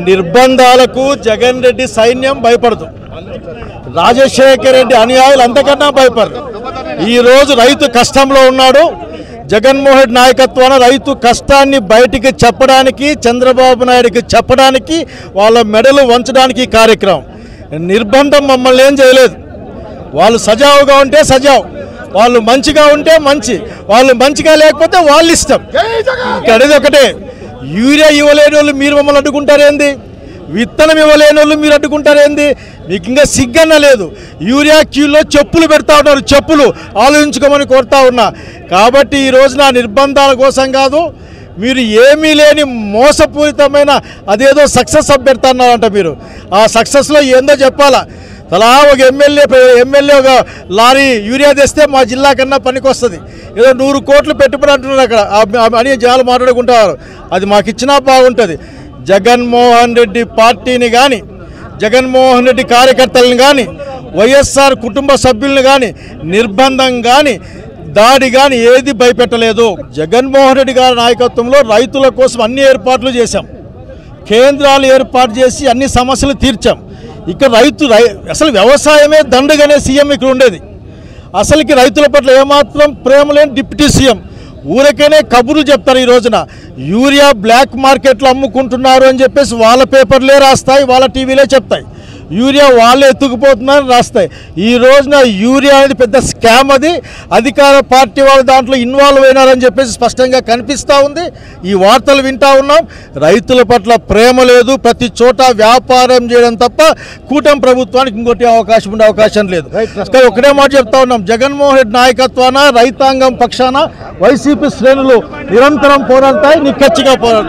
నిర్బంధాలకు జగన్ రెడ్డి సైన్యం భయపడదు, రాజశేఖర్ రెడ్డి అనుయాయులు అంతకన్నా భయపడరు. ఈరోజు రైతు కష్టంలో ఉన్నాడు. జగన్మోహన్ రెడ్డి నాయకత్వాన రైతు కష్టాన్ని బయటికి చెప్పడానికి, చంద్రబాబు నాయుడికి చెప్పడానికి, వాళ్ళ మెడలు వంచడానికి ఈ కార్యక్రమం. నిర్బంధం మమ్మల్ని ఏం చేయలేదు. వాళ్ళు సజావుగా ఉంటే సజావు, వాళ్ళు మంచిగా ఉంటే మంచి, వాళ్ళు మంచిగా లేకపోతే వాళ్ళ ఇష్టం. ఇక్కడది ఒకటే, యూరియా ఇవ్వలేని వాళ్ళు మీరు మమ్మల్ని అడ్డుకుంటారేంది? విత్తనం ఇవ్వలేని వాళ్ళు మీరు అడ్డుకుంటారేంది? మీకు ఇంకా సిగ్గన్న లేదు. యూరియా క్యూలో చెప్పులు పెడతా ఉన్నారు, చెప్పులు ఆలోచించుకోమని కోరుతా ఉన్నా. కాబట్టి ఈ రోజున నిర్బంధాల కోసం కాదు, మీరు ఏమీ లేని మోసపూరితమైన అదేదో సక్సెస్ అప్ పెడతాన్నారంట. మీరు ఆ సక్సెస్లో ఏందో చెప్పాలా. తలా ఒక ఎమ్మెల్యే ఒక లారీ యూరియా తెస్తే మా జిల్లా కన్నా పనికి వస్తుంది. ఏదో 100 కోట్లు పెట్టుబడి అంటున్నారు అక్కడ అని జనాలు మాట్లాడుకుంటారు. అది మాకు ఇచ్చినా బాగుంటుంది. జగన్మోహన్ రెడ్డి పార్టీని కానీ, జగన్మోహన్ రెడ్డి కార్యకర్తలను కానీ, వైఎస్ఆర్ కుటుంబ సభ్యులను కానీ నిర్బంధం కానీ దాడి కానీ ఏది భయపెట్టలేదు. జగన్మోహన్ రెడ్డి గారి నాయకత్వంలో రైతుల కోసం అన్ని ఏర్పాట్లు చేశాం, కేంద్రాలు ఏర్పాటు చేసి అన్ని సమస్యలు తీర్చాం. ఇక్కడ అసలు వ్యవసాయమే దండగానే సీఎం ఇక్కడ ఉండేది. అసలుకి రైతుల పట్ల ఏమాత్రం ప్రేమ లేని డిప్యూటీ సీఎం ఊరికేనే కబుర్లు చెప్తారు. ఈ రోజున యూరియా బ్లాక్ మార్కెట్లో అమ్ముకుంటున్నారు అని చెప్పేసి వాళ్ళ పేపర్లే రాస్తాయి, వాళ్ళ టీవీలే చెప్తాయి. యూరియా వాళ్ళే ఎత్తుకుపోతున్నారని రాస్తాయి. ఈ రోజున యూరియా అనేది పెద్ద స్కామ్. అది అధికార పార్టీ వాళ్ళు దాంట్లో ఇన్వాల్వ్ అయినారని చెప్పేసి స్పష్టంగా కనిపిస్తూ ఉంది. ఈ వార్తలు వింటూ ఉన్నాం. రైతుల పట్ల ప్రేమ లేదు, ప్రతి చోట వ్యాపారం చేయడం తప్ప కూటమి ప్రభుత్వానికి ఇంకోటి ఉండే అవకాశం లేదు. ఒకటే మాట చెప్తా ఉన్నాం, జగన్మోహన్ రెడ్డి నాయకత్వాన రైతాంగం పక్షాన వైసీపీ శ్రేణులు నిరంతరం పోరాడతాయి, నిక్కచ్చిగా పోరాడతాయి.